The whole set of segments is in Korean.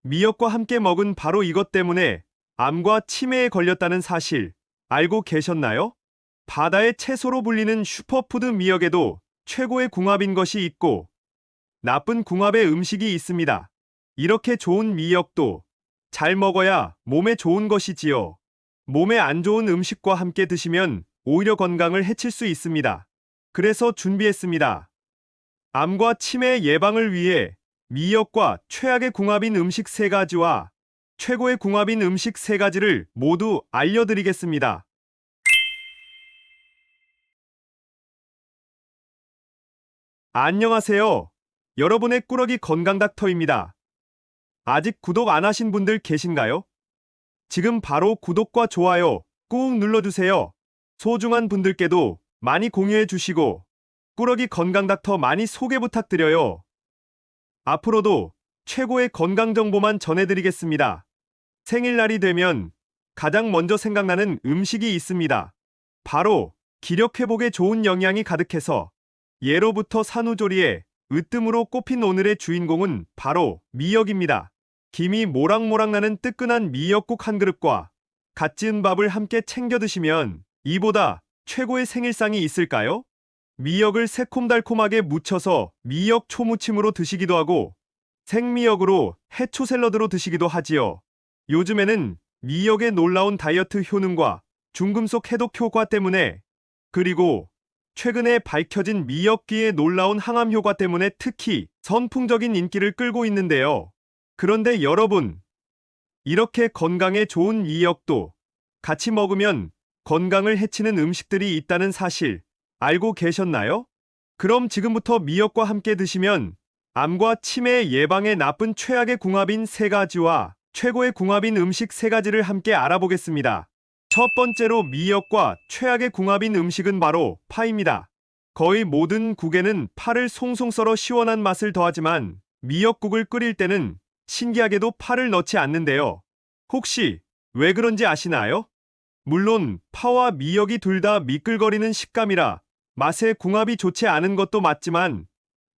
미역과 함께 먹은 바로 이것 때문에 암과 치매에 걸렸다는 사실 알고 계셨나요? 바다의 채소로 불리는 슈퍼푸드 미역에도 최고의 궁합인 것이 있고 나쁜 궁합의 음식이 있습니다. 이렇게 좋은 미역도 잘 먹어야 몸에 좋은 것이지요. 몸에 안 좋은 음식과 함께 드시면 오히려 건강을 해칠 수 있습니다. 그래서 준비했습니다. 암과 치매 예방을 위해 미역과 최악의 궁합인 음식 3가지와 최고의 궁합인 음식 3가지를 모두 알려드리겠습니다. 안녕하세요. 여러분의 꾸러기 건강 닥터입니다. 아직 구독 안 하신 분들 계신가요? 지금 바로 구독과 좋아요 꾹 눌러주세요. 소중한 분들께도 많이 공유해 주시고 꾸러기 건강 닥터 많이 소개 부탁드려요. 앞으로도 최고의 건강 정보만 전해드리겠습니다. 생일날이 되면 가장 먼저 생각나는 음식이 있습니다. 바로 기력 회복에 좋은 영양이 가득해서 예로부터 산후조리에 으뜸으로 꼽힌 오늘의 주인공은 바로 미역입니다. 김이 모락모락 나는 뜨끈한 미역국 한 그릇과 갓 지은 밥을 함께 챙겨 드시면 이보다 최고의 생일상이 있을까요? 미역을 새콤달콤하게 무쳐서 미역 초무침으로 드시기도 하고 생미역으로 해초 샐러드로 드시기도 하지요. 요즘에는 미역의 놀라운 다이어트 효능과 중금속 해독 효과 때문에 그리고 최근에 밝혀진 미역귀의 놀라운 항암 효과 때문에 특히 선풍적인 인기를 끌고 있는데요. 그런데 여러분, 이렇게 건강에 좋은 미역도 같이 먹으면 건강을 해치는 음식들이 있다는 사실 알고 계셨나요? 그럼 지금부터 미역과 함께 드시면 암과 치매 예방에 나쁜 최악의 궁합인 3가지와 최고의 궁합인 음식 3가지를 함께 알아보겠습니다. 첫 번째로 미역과 최악의 궁합인 음식은 바로 파입니다. 거의 모든 국에는 파를 송송 썰어 시원한 맛을 더하지만 미역국을 끓일 때는 신기하게도 파를 넣지 않는데요. 혹시 왜 그런지 아시나요? 물론 파와 미역이 둘 다 미끌거리는 식감이라 맛의 궁합이 좋지 않은 것도 맞지만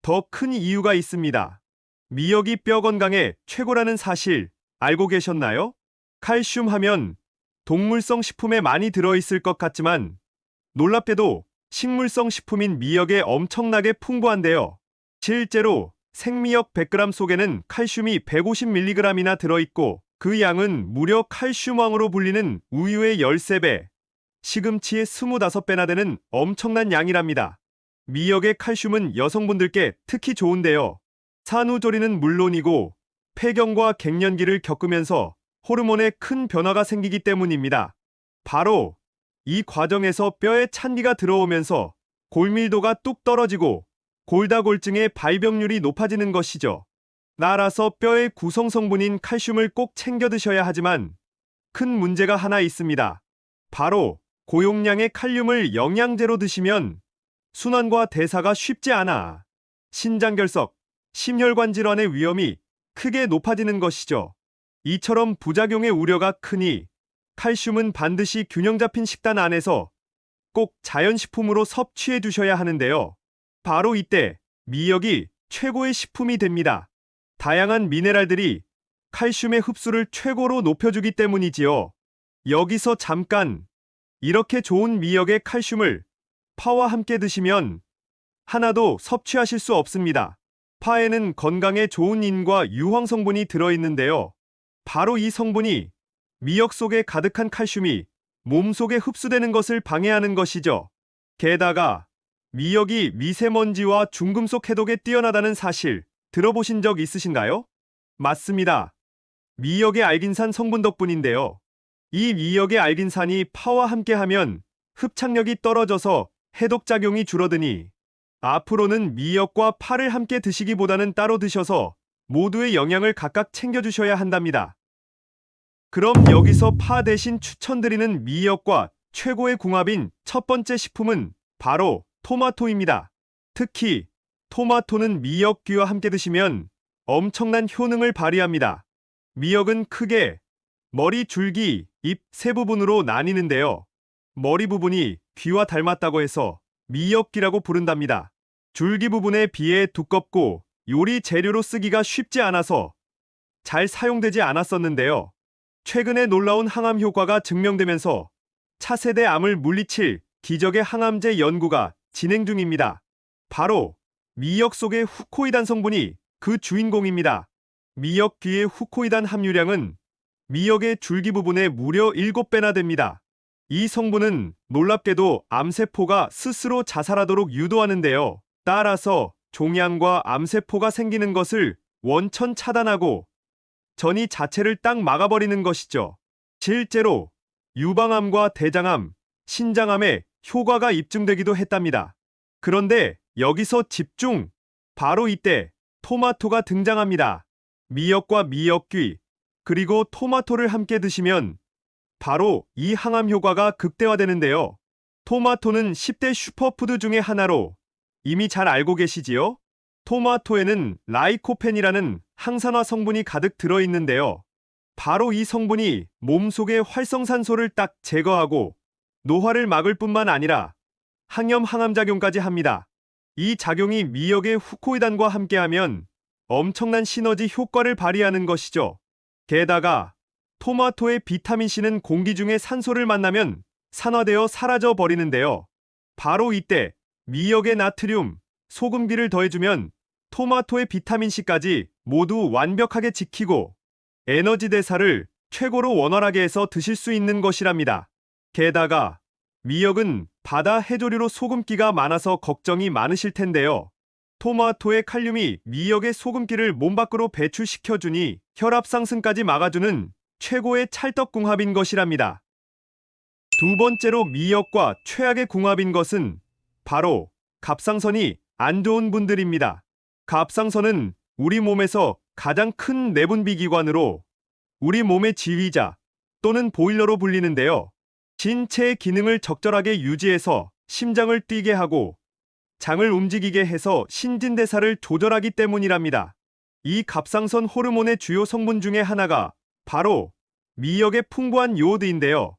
더 큰 이유가 있습니다. 미역이 뼈 건강에 최고라는 사실 알고 계셨나요? 칼슘 하면 동물성 식품에 많이 들어있을 것 같지만 놀랍게도 식물성 식품인 미역에 엄청나게 풍부한데요. 실제로 생미역 100g 속에는 칼슘이 150mg이나 들어있고 그 양은 무려 칼슘왕으로 불리는 우유의 13배, 시금치의 25배나 되는 엄청난 양이랍니다. 미역의 칼슘은 여성분들께 특히 좋은데요. 산후조리는 물론이고 폐경과 갱년기를 겪으면서 호르몬에 큰 변화가 생기기 때문입니다. 바로 이 과정에서 뼈에 찬기가 들어오면서 골밀도가 뚝 떨어지고 골다골증의 발병률이 높아지는 것이죠. 따라서 뼈의 구성 성분인 칼슘을 꼭 챙겨 드셔야 하지만 큰 문제가 하나 있습니다. 바로 고용량의 칼륨을 영양제로 드시면 순환과 대사가 쉽지 않아 신장결석, 심혈관 질환의 위험이 크게 높아지는 것이죠. 이처럼 부작용의 우려가 크니 칼슘은 반드시 균형 잡힌 식단 안에서 꼭 자연식품으로 섭취해 두셔야 하는데요. 바로 이때 미역이 최고의 식품이 됩니다. 다양한 미네랄들이 칼슘의 흡수를 최고로 높여주기 때문이지요. 여기서 잠깐 이렇게 좋은 미역의 칼슘을 파와 함께 드시면 하나도 섭취하실 수 없습니다. 파에는 건강에 좋은 인과 유황 성분이 들어있는데요. 바로 이 성분이 미역 속에 가득한 칼슘이 몸속에 흡수되는 것을 방해하는 것이죠. 게다가 미역이 미세먼지와 중금속 해독에 뛰어나다는 사실 들어보신 적 있으신가요? 맞습니다. 미역의 알긴산 성분 덕분인데요. 이 미역의 알긴산이 파와 함께하면 흡착력이 떨어져서 해독작용이 줄어드니 앞으로는 미역과 파를 함께 드시기보다는 따로 드셔서 모두의 영양을 각각 챙겨주셔야 한답니다. 그럼 여기서 파 대신 추천드리는 미역과 최고의 궁합인 첫 번째 식품은 바로 토마토입니다. 특히 토마토는 미역귀와 함께 드시면 엄청난 효능을 발휘합니다. 미역은 크게 머리, 줄기, 잎 세 부분으로 나뉘는데요. 머리 부분이 귀와 닮았다고 해서 미역귀라고 부른답니다. 줄기 부분에 비해 두껍고 요리 재료로 쓰기가 쉽지 않아서 잘 사용되지 않았었는데요. 최근에 놀라운 항암 효과가 증명되면서 차세대 암을 물리칠 기적의 항암제 연구가 진행 중입니다. 바로 미역 속의 후코이단 성분이 그 주인공입니다. 미역귀의 후코이단 함유량은 미역의 줄기 부분의 무려 7배나 됩니다. 이 성분은 놀랍게도 암세포가 스스로 자살하도록 유도하는데요. 따라서 종양과 암세포가 생기는 것을 원천 차단하고 전이 자체를 딱 막아버리는 것이죠. 실제로 유방암과 대장암, 신장암에 효과가 입증되기도 했답니다. 그런데 여기서 집중! 바로 이때 토마토가 등장합니다. 미역과 미역귀, 그리고 토마토를 함께 드시면 바로 이 항암 효과가 극대화되는데요. 토마토는 10대 슈퍼푸드 중에 하나로 이미 잘 알고 계시지요? 토마토에는 라이코펜이라는 항산화 성분이 가득 들어있는데요. 바로 이 성분이 몸속의 활성산소를 딱 제거하고 노화를 막을 뿐만 아니라 항염 항암작용까지 합니다. 이 작용이 미역의 후코이단과 함께하면 엄청난 시너지 효과를 발휘하는 것이죠. 게다가 토마토의 비타민C는 공기 중에 산소를 만나면 산화되어 사라져 버리는데요. 바로 이때 미역의 나트륨, 소금기를 더해주면 토마토의 비타민C까지 모두 완벽하게 지키고 에너지 대사를 최고로 원활하게 해서 드실 수 있는 것이랍니다. 게다가 미역은 바다 해조류로 소금기가 많아서 걱정이 많으실 텐데요. 토마토의 칼륨이 미역의 소금기를 몸 밖으로 배출시켜주니 혈압 상승까지 막아주는 최고의 찰떡궁합인 것이랍니다. 두 번째로 미역과 최악의 궁합인 것은 바로 갑상선이 안 좋은 분들입니다. 갑상선은 우리 몸에서 가장 큰 내분비 기관으로 우리 몸의 지휘자 또는 보일러로 불리는데요. 신체의 기능을 적절하게 유지해서 심장을 뛰게 하고 장을 움직이게 해서 신진대사를 조절하기 때문이랍니다. 이 갑상선 호르몬의 주요 성분 중에 하나가 바로 미역의 풍부한 요오드인데요.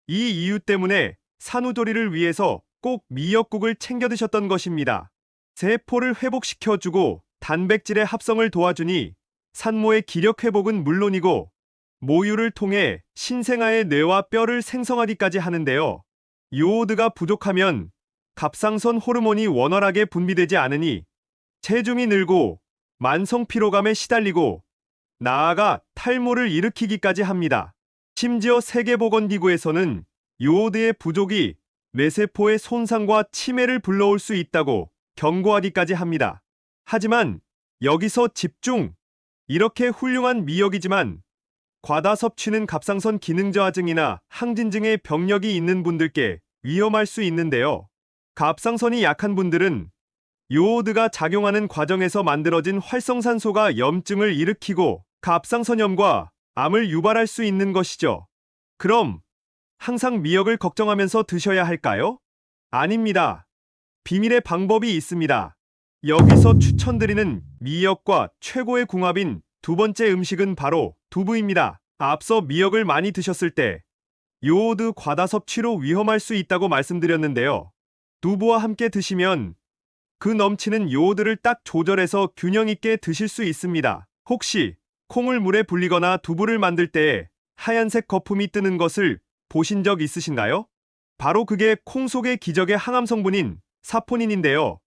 이 이유 때문에 산후조리를 위해서 꼭 미역국을 챙겨 드셨던 것입니다. 세포를 회복시켜주고 단백질의 합성을 도와주니 산모의 기력 회복은 물론이고 모유를 통해 신생아의 뇌와 뼈를 생성하기까지 하는데요. 요오드가 부족하면 갑상선 호르몬이 원활하게 분비되지 않으니 체중이 늘고 만성 피로감에 시달리고 나아가 탈모를 일으키기까지 합니다. 심지어 세계보건기구에서는 요오드의 부족이 뇌세포의 손상과 치매를 불러올 수 있다고 경고하기까지 합니다. 하지만 여기서 집중! 이렇게 훌륭한 미역이지만 과다 섭취는 갑상선 기능 저하증이나 항진증의 병력이 있는 분들께 위험할 수 있는데요. 갑상선이 약한 분들은 요오드가 작용하는 과정에서 만들어진 활성산소가 염증을 일으키고 갑상선염과 암을 유발할 수 있는 것이죠. 그럼 항상 미역을 걱정하면서 드셔야 할까요? 아닙니다. 비밀의 방법이 있습니다. 여기서 추천드리는 미역과 최고의 궁합인 두 번째 음식은 바로 두부입니다. 앞서 미역을 많이 드셨을 때 요오드 과다 섭취로 위험할 수 있다고 말씀드렸는데요. 두부와 함께 드시면 그 넘치는 요오드를 딱 조절해서 균형 있게 드실 수 있습니다. 혹시 콩을 물에 불리거나 두부를 만들 때 하얀색 거품이 뜨는 것을 보신 적 있으신가요? 바로 그게 콩 속의 기적의 항암 성분인 사포닌인데요.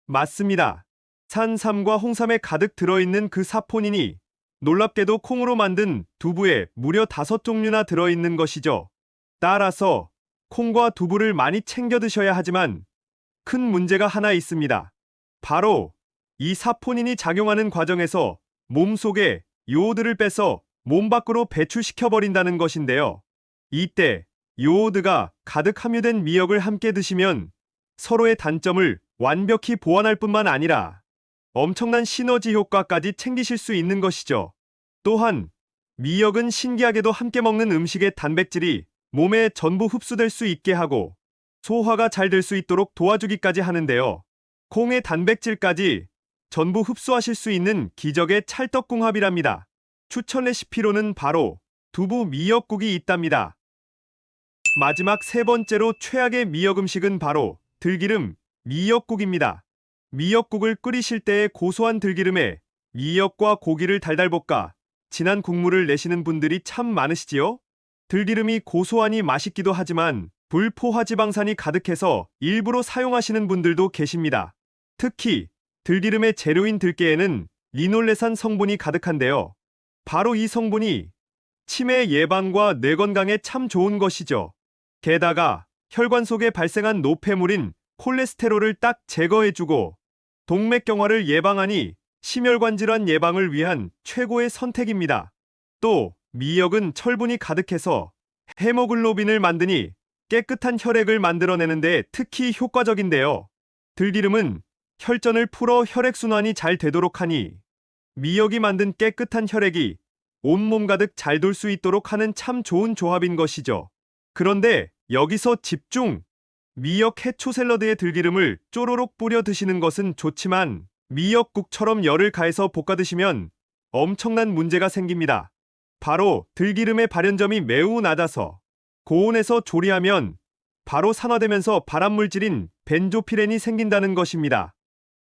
맞습니다. 산삼과 홍삼에 가득 들어있는 그 사포닌이 놀랍게도 콩으로 만든 두부에 무려 5종류나 들어있는 것이죠. 따라서 콩과 두부를 많이 챙겨 드셔야 하지만 큰 문제가 하나 있습니다. 바로 이 사포닌이 작용하는 과정에서 몸속에 요오드를 빼서 몸 밖으로 배출시켜버린다는 것인데요. 이때 요오드가 가득 함유된 미역을 함께 드시면 서로의 단점을 완벽히 보완할 뿐만 아니라 엄청난 시너지 효과까지 챙기실 수 있는 것이죠. 또한 미역은 신기하게도 함께 먹는 음식의 단백질이 몸에 전부 흡수될 수 있게 하고 소화가 잘 될 수 있도록 도와주기까지 하는데요. 콩의 단백질까지 전부 흡수하실 수 있는 기적의 찰떡궁합이랍니다. 추천 레시피로는 바로 두부 미역국이 있답니다. 마지막 세 번째로 최악의 미역 음식은 바로 들기름 미역국입니다. 미역국을 끓이실 때의 고소한 들기름에 미역과 고기를 달달 볶아 진한 국물을 내시는 분들이 참 많으시지요? 들기름이 고소하니 맛있기도 하지만 불포화지방산이 가득해서 일부러 사용하시는 분들도 계십니다. 특히 들기름의 재료인 들깨에는 리놀레산 성분이 가득한데요. 바로 이 성분이 치매 예방과 뇌 건강에 참 좋은 것이죠. 게다가 혈관 속에 발생한 노폐물인 콜레스테롤을 딱 제거해주고 동맥경화를 예방하니 심혈관 질환 예방을 위한 최고의 선택입니다. 또 미역은 철분이 가득해서 헤모글로빈을 만드니 깨끗한 혈액을 만들어내는데 특히 효과적인데요. 들기름은 혈전을 풀어 혈액순환이 잘 되도록 하니 미역이 만든 깨끗한 혈액이 온몸 가득 잘 돌 수 있도록 하는 참 좋은 조합인 것이죠. 그런데 여기서 집중! 미역 해초 샐러드에 들기름을 쪼로록 뿌려 드시는 것은 좋지만 미역국처럼 열을 가해서 볶아 드시면 엄청난 문제가 생깁니다. 바로 들기름의 발연점이 매우 낮아서 고온에서 조리하면 바로 산화되면서 발암물질인 벤조피렌이 생긴다는 것입니다.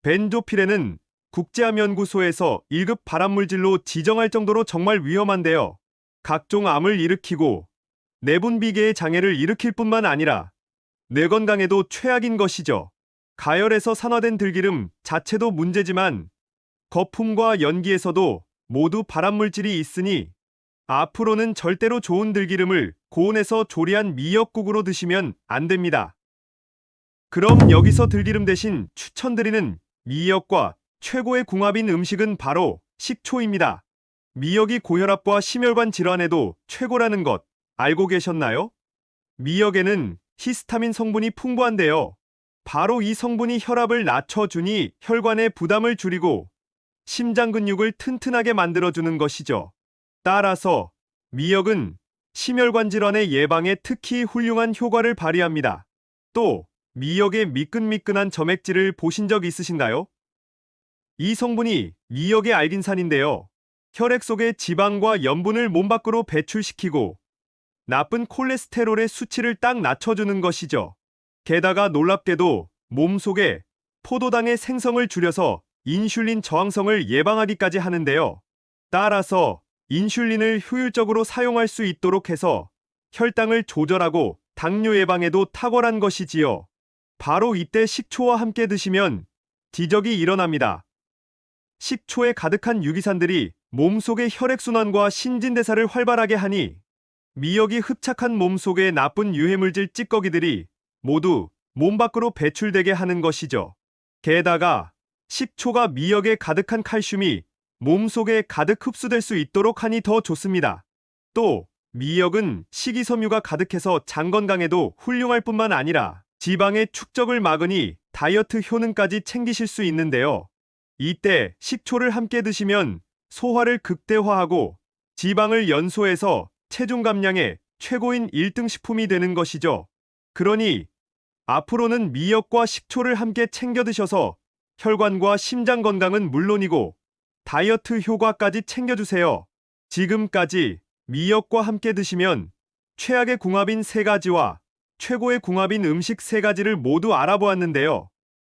벤조피렌은 국제암연구소에서 1급 발암물질로 지정할 정도로 정말 위험한데요. 각종 암을 일으키고 내분비계의 장애를 일으킬 뿐만 아니라 뇌 건강에도 최악인 것이죠. 가열에서 산화된 들기름 자체도 문제지만 거품과 연기에서도 모두 발암물질이 있으니 앞으로는 절대로 좋은 들기름을 고온에서 조리한 미역국으로 드시면 안 됩니다. 그럼 여기서 들기름 대신 추천드리는 미역과 최고의 궁합인 음식은 바로 식초입니다. 미역이 고혈압과 심혈관 질환에도 최고라는 것 알고 계셨나요? 미역에는 히스타민 성분이 풍부한데요. 바로 이 성분이 혈압을 낮춰주니 혈관의 부담을 줄이고 심장 근육을 튼튼하게 만들어주는 것이죠. 따라서 미역은 심혈관 질환의 예방에 특히 훌륭한 효과를 발휘합니다. 또 미역의 미끈미끈한 점액질을 보신 적 있으신가요? 이 성분이 미역의 알긴산인데요. 혈액 속의 지방과 염분을 몸 밖으로 배출시키고 나쁜 콜레스테롤의 수치를 딱 낮춰주는 것이죠. 게다가 놀랍게도 몸속에 포도당의 생성을 줄여서 인슐린 저항성을 예방하기까지 하는데요. 따라서 인슐린을 효율적으로 사용할 수 있도록 해서 혈당을 조절하고 당뇨 예방에도 탁월한 것이지요. 바로 이때 식초와 함께 드시면 기적이 일어납니다. 식초에 가득한 유기산들이 몸속의 혈액순환과 신진대사를 활발하게 하니 미역이 흡착한 몸속의 나쁜 유해물질 찌꺼기들이 모두 몸 밖으로 배출되게 하는 것이죠. 게다가 식초가 미역에 가득한 칼슘이 몸속에 가득 흡수될 수 있도록 하니 더 좋습니다. 또 미역은 식이섬유가 가득해서 장 건강에도 훌륭할 뿐만 아니라 지방의 축적을 막으니 다이어트 효능까지 챙기실 수 있는데요. 이때 식초를 함께 드시면 소화를 극대화하고 지방을 연소해서 체중 감량에 최고인 1등 식품이 되는 것이죠. 그러니 앞으로는 미역과 식초를 함께 챙겨 드셔서 혈관과 심장 건강은 물론이고 다이어트 효과까지 챙겨주세요. 지금까지 미역과 함께 드시면 최악의 궁합인 3가지와 최고의 궁합인 음식 3가지를 모두 알아보았는데요.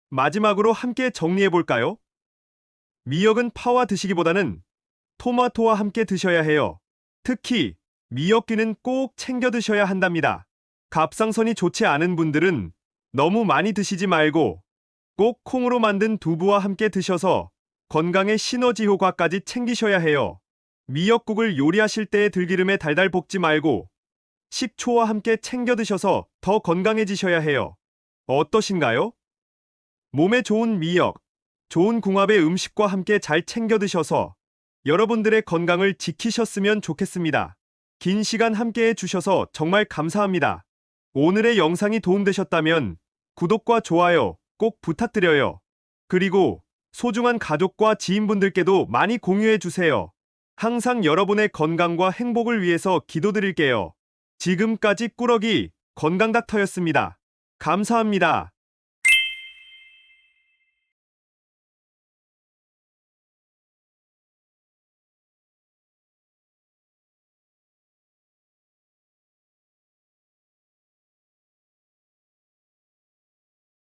마지막으로 함께 정리해볼까요? 미역은 파와 드시기보다는 토마토와 함께 드셔야 해요. 특히 미역귀는 꼭 챙겨 드셔야 한답니다. 갑상선이 좋지 않은 분들은 너무 많이 드시지 말고 꼭 콩으로 만든 두부와 함께 드셔서 건강의 시너지 효과까지 챙기셔야 해요. 미역국을 요리하실 때의 들기름에 달달 볶지 말고 식초와 함께 챙겨 드셔서 더 건강해지셔야 해요. 어떠신가요? 몸에 좋은 미역, 좋은 궁합의 음식과 함께 잘 챙겨 드셔서 여러분들의 건강을 지키셨으면 좋겠습니다. 긴 시간 함께 해주셔서 정말 감사합니다. 오늘의 영상이 도움되셨다면 구독과 좋아요 꼭 부탁드려요. 그리고 소중한 가족과 지인분들께도 많이 공유해주세요. 항상 여러분의 건강과 행복을 위해서 기도드릴게요. 지금까지 꾸러기 건강닥터였습니다. 감사합니다.